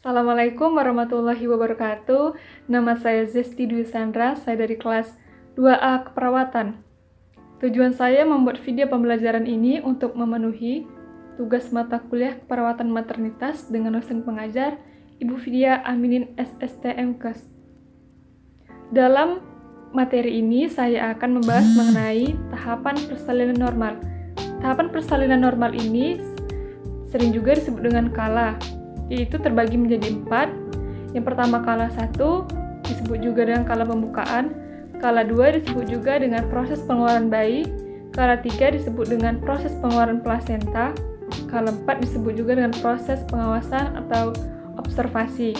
Assalamualaikum warahmatullahi wabarakatuh. Nama saya Zesti Dwi Sandra, saya dari kelas 2A Keperawatan. Tujuan saya membuat video pembelajaran ini untuk memenuhi tugas mata kuliah Keperawatan Maternitas dengan dosen pengajar Ibu Vidya Aminin SSTMKes. Dalam materi ini saya akan membahas mengenai tahapan persalinan normal. Tahapan persalinan normal ini sering juga disebut dengan kala, yaitu terbagi menjadi 4. Yang pertama kala 1 disebut juga dengan kala pembukaan, kala 2 disebut juga dengan proses pengeluaran bayi, kala 3 disebut dengan proses pengeluaran plasenta, kala 4 disebut juga dengan proses pengawasan atau observasi.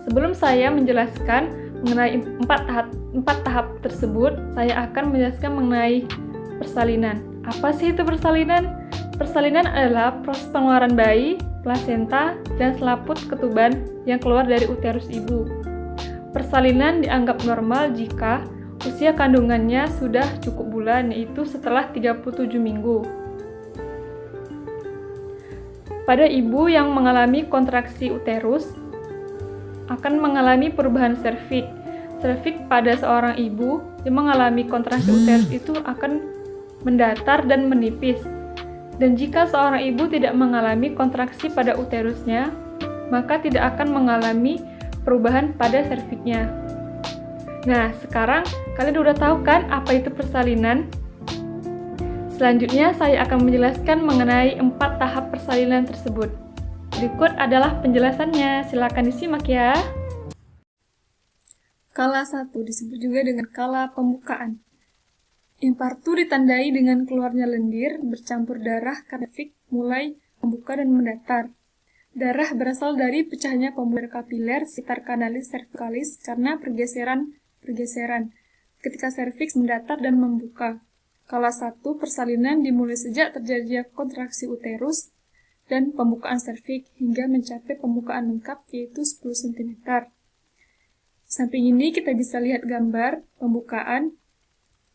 Sebelum saya menjelaskan mengenai 4 tahap tersebut, saya akan menjelaskan mengenai persalinan. Apa sih itu persalinan? Persalinan adalah proses pengeluaran bayi, plasenta, dan selaput ketuban yang keluar dari uterus ibu. Persalinan dianggap normal jika usia kandungannya sudah cukup bulan, yaitu setelah 37 minggu. Pada ibu yang mengalami kontraksi uterus, akan mengalami perubahan serviks. Serviks pada seorang ibu yang mengalami kontraksi uterus itu akan mendatar dan menipis. Dan jika seorang ibu tidak mengalami kontraksi pada uterusnya, maka tidak akan mengalami perubahan pada serviksnya. Nah, sekarang kalian udah tahu kan apa itu persalinan? Selanjutnya saya akan menjelaskan mengenai 4 tahap persalinan tersebut. Berikut adalah penjelasannya, silakan disimak ya. Kala 1 disebut juga dengan kala pembukaan. Infartu ditandai dengan keluarnya lendir bercampur darah karena serviks mulai membuka dan mendatar. Darah berasal dari pecahnya pembuluh kapiler sekitar kanalis cervicalis karena pergeseran ketika serviks mendatar dan membuka. Kala 1 persalinan dimulai sejak terjadinya kontraksi uterus dan pembukaan serviks hingga mencapai pembukaan lengkap yaitu 10 cm. Di samping ini kita bisa lihat gambar pembukaan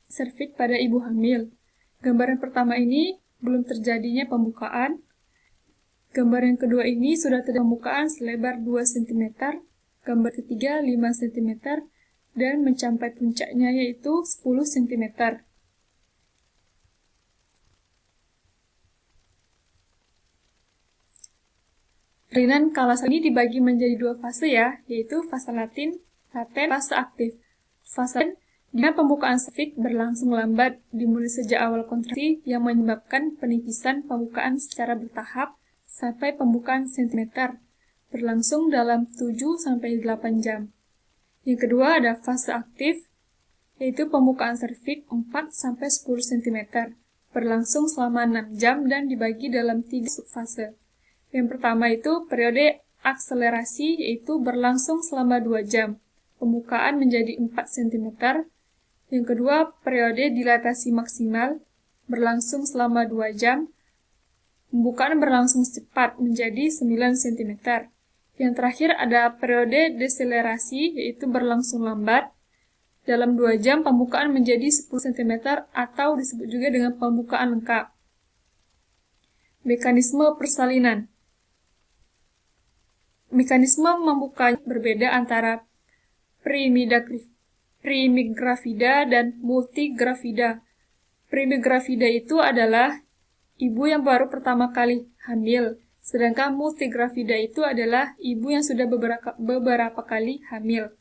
serviks pada ibu hamil. Gambar yang pertama ini belum terjadinya pembukaan. Gambar yang kedua ini sudah terjadi pembukaan selebar 2 cm. Gambar ketiga 5 cm dan mencapai puncaknya yaitu 10 cm. Persalinan kala ini dibagi menjadi 2 fase ya, yaitu fase laten, fase aktif. Fase laten di mana pembukaan serviks berlangsung lambat dimulai sejak awal kontraksi yang menyebabkan penipisan pembukaan secara bertahap sampai pembukaan cm, berlangsung dalam 7-8 jam. Yang kedua ada fase aktif, yaitu pembukaan serviks 4-10 cm, berlangsung selama 6 jam dan dibagi dalam 3 subfase. Yang pertama itu periode akselerasi, yaitu berlangsung selama 2 jam, pembukaan menjadi 4 cm. Yang kedua, periode dilatasi maksimal, berlangsung selama 2 jam, pembukaan berlangsung cepat menjadi 9 cm. Yang terakhir ada periode deselerasi, yaitu berlangsung lambat, dalam 2 jam pembukaan menjadi 10 cm atau disebut juga dengan pembukaan lengkap. Mekanisme persalinan. Mekanisme membuka berbeda antara primigravida dan multigravida. Primigravida itu adalah ibu yang baru pertama kali hamil, sedangkan multigravida itu adalah ibu yang sudah beberapa kali hamil.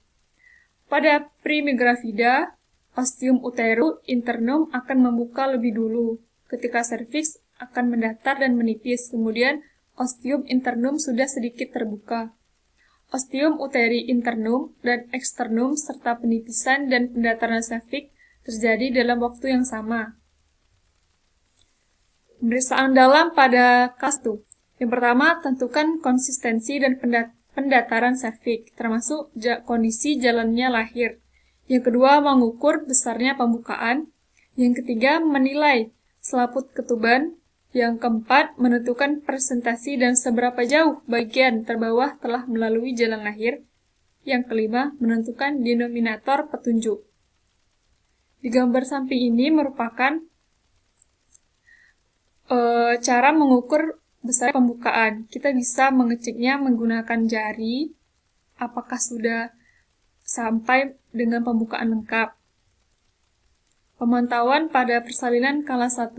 Pada primigravida, ostium uterus internum akan membuka lebih dulu, ketika serviks akan mendatar dan menipis, kemudian ostium internum sudah sedikit terbuka. Ostium uteri internum dan eksternum serta penipisan dan pendataran serviks terjadi dalam waktu yang sama. Pemeriksaan dalam pada kelas 1. Yang pertama, tentukan konsistensi dan pendataran serviks, termasuk kondisi jalannya lahir. Yang kedua, mengukur besarnya pembukaan. Yang ketiga, menilai selaput ketuban. Yang keempat, menentukan presentasi dan seberapa jauh bagian terbawah telah melalui jalan lahir. Yang kelima, menentukan denominator petunjuk. Di gambar samping ini merupakan cara mengukur besar pembukaan. Kita bisa mengeceknya menggunakan jari, apakah sudah sampai dengan pembukaan lengkap. Pemantauan pada persalinan kala 1.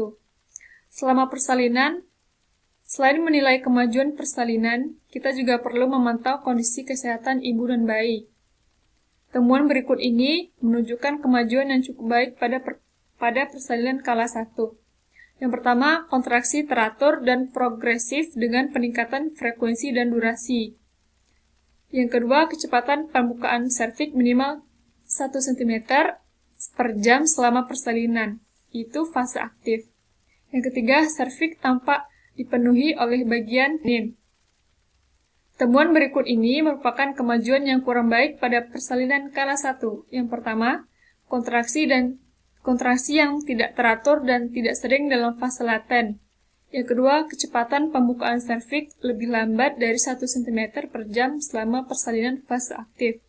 Selama persalinan, selain menilai kemajuan persalinan, kita juga perlu memantau kondisi kesehatan ibu dan bayi. Temuan berikut ini menunjukkan kemajuan yang cukup baik pada persalinan kala 1. Yang pertama, kontraksi teratur dan progresif dengan peningkatan frekuensi dan durasi. Yang kedua, kecepatan pembukaan serviks minimal 1 cm per jam selama persalinan. Itu fase aktif. Yang ketiga, serviks tampak dipenuhi oleh bagian janin. Temuan berikut ini merupakan kemajuan yang kurang baik pada persalinan kala 1. Yang pertama, kontraksi yang tidak teratur dan tidak sering dalam fase laten. Yang kedua, kecepatan pembukaan serviks lebih lambat dari 1 cm per jam selama persalinan fase aktif.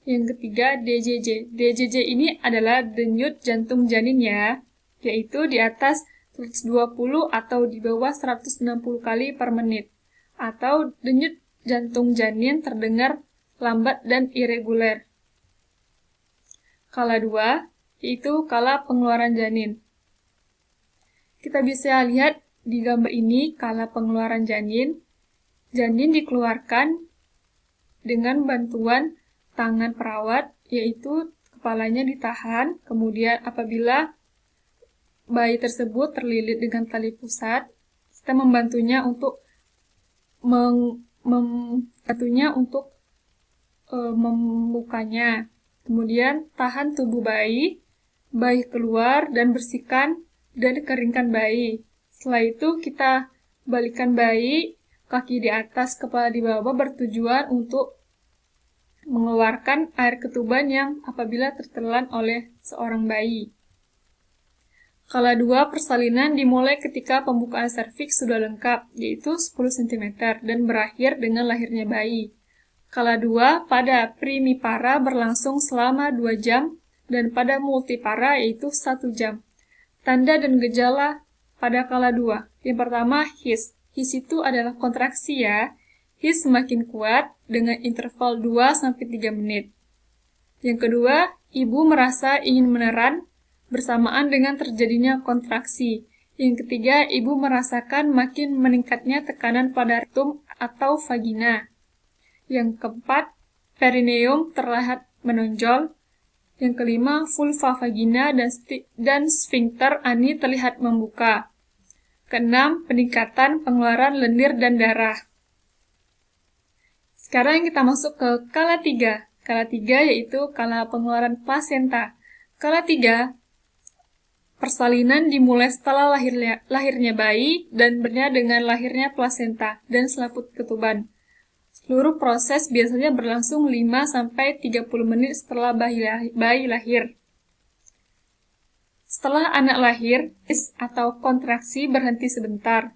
Yang ketiga, DJJ. DJJ ini adalah denyut jantung janin ya, yaitu di atas 120 atau di bawah 160 kali per menit. Atau denyut jantung janin terdengar lambat dan irregular. Kala 2, yaitu kala pengeluaran janin. Kita bisa lihat di gambar ini kala pengeluaran janin. Janin dikeluarkan dengan bantuan tangan perawat, yaitu kepalanya ditahan, kemudian apabila bayi tersebut terlilit dengan tali pusat, kita membantunya untuk membukanya. Kemudian tahan tubuh bayi keluar dan bersihkan dan keringkan bayi. Setelah itu kita balikkan bayi, kaki di atas, kepala di bawah, bertujuan untuk mengeluarkan air ketuban yang apabila tertelan oleh seorang bayi. Kala 2, persalinan dimulai ketika pembukaan serviks sudah lengkap, yaitu 10 cm, dan berakhir dengan lahirnya bayi. Kala 2, pada primipara berlangsung selama 2 jam, dan pada multipara yaitu 1 jam. Tanda dan gejala pada kala 2. Yang pertama, his. His itu adalah kontraksi ya. His semakin kuat dengan interval 2-3 menit. Yang kedua, ibu merasa ingin meneran bersamaan dengan terjadinya kontraksi. Yang ketiga, ibu merasakan makin meningkatnya tekanan pada rektum atau vagina. Yang keempat, perineum terlihat menonjol. Yang kelima, vulva vagina dan sphincter ani terlihat membuka. Keenam, peningkatan pengeluaran lendir dan darah. Sekarang kita masuk ke kala 3. Kala 3 yaitu kala pengeluaran plasenta. Kala 3, persalinan dimulai setelah lahirnya bayi dan bernyanyi dengan lahirnya plasenta dan selaput ketuban. Seluruh proses biasanya berlangsung 5-30 menit setelah bayi lahir. Setelah anak lahir, atau kontraksi berhenti sebentar.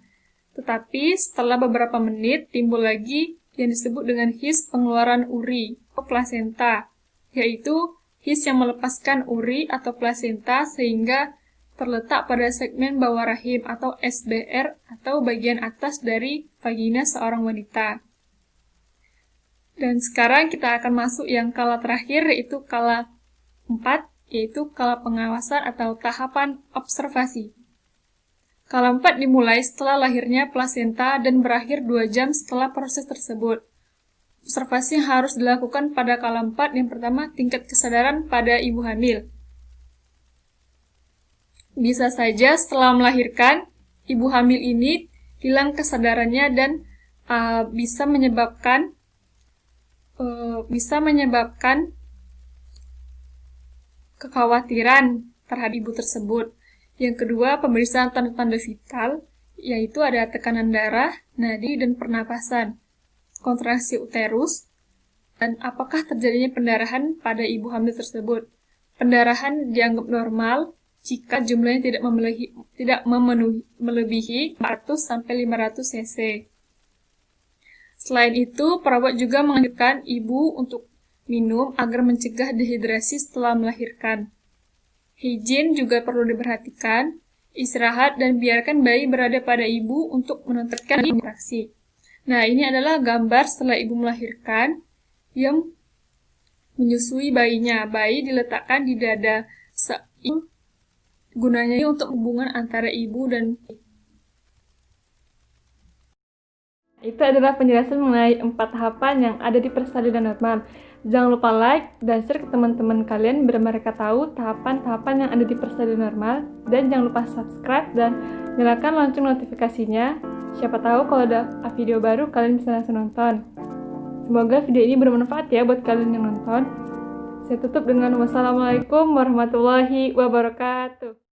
Tetapi setelah beberapa menit timbul lagi yang disebut dengan his pengeluaran uri atau plasenta, yaitu his yang melepaskan uri atau plasenta sehingga terletak pada segmen bawah rahim atau SBR atau bagian atas dari vagina seorang wanita. Dan sekarang kita akan masuk yang kala terakhir, yaitu kala 4, yaitu kala pengawasan atau tahapan observasi. Kala 4 dimulai setelah lahirnya plasenta dan berakhir 2 jam setelah proses tersebut. Observasi yang harus dilakukan pada kala 4, yang pertama, tingkat kesadaran pada ibu hamil. Bisa saja setelah melahirkan, ibu hamil ini hilang kesadarannya dan bisa menyebabkan kekhawatiran terhadap ibu tersebut. Yang kedua, pemeriksaan tanda-tanda vital, yaitu ada tekanan darah, nadi, dan pernapasan, kontraksi uterus, dan apakah terjadinya pendarahan pada ibu hamil tersebut. Pendarahan dianggap normal jika jumlahnya tidak melebihi 400-500 cc. Selain itu, perawat juga menganjurkan ibu untuk minum agar mencegah dehidrasi setelah melahirkan. Higien juga perlu diperhatikan. istirahat, dan biarkan bayi berada pada ibu untuk menentukan kontraksi. Nah, ini adalah gambar setelah ibu melahirkan yang menyusui bayinya. Bayi diletakkan di dada gunanya untuk hubungan antara ibu dan itu adalah penjelasan mengenai 4 tahapan yang ada di persalinan normal. Jangan lupa like dan share ke teman-teman kalian biar mereka tahu tahapan-tahapan yang ada di persalinan normal. Dan jangan lupa subscribe dan nyalakan lonceng notifikasinya. Siapa tahu kalau ada video baru kalian bisa langsung nonton. Semoga video ini bermanfaat ya buat kalian yang nonton. Saya tutup dengan wassalamualaikum warahmatullahi wabarakatuh.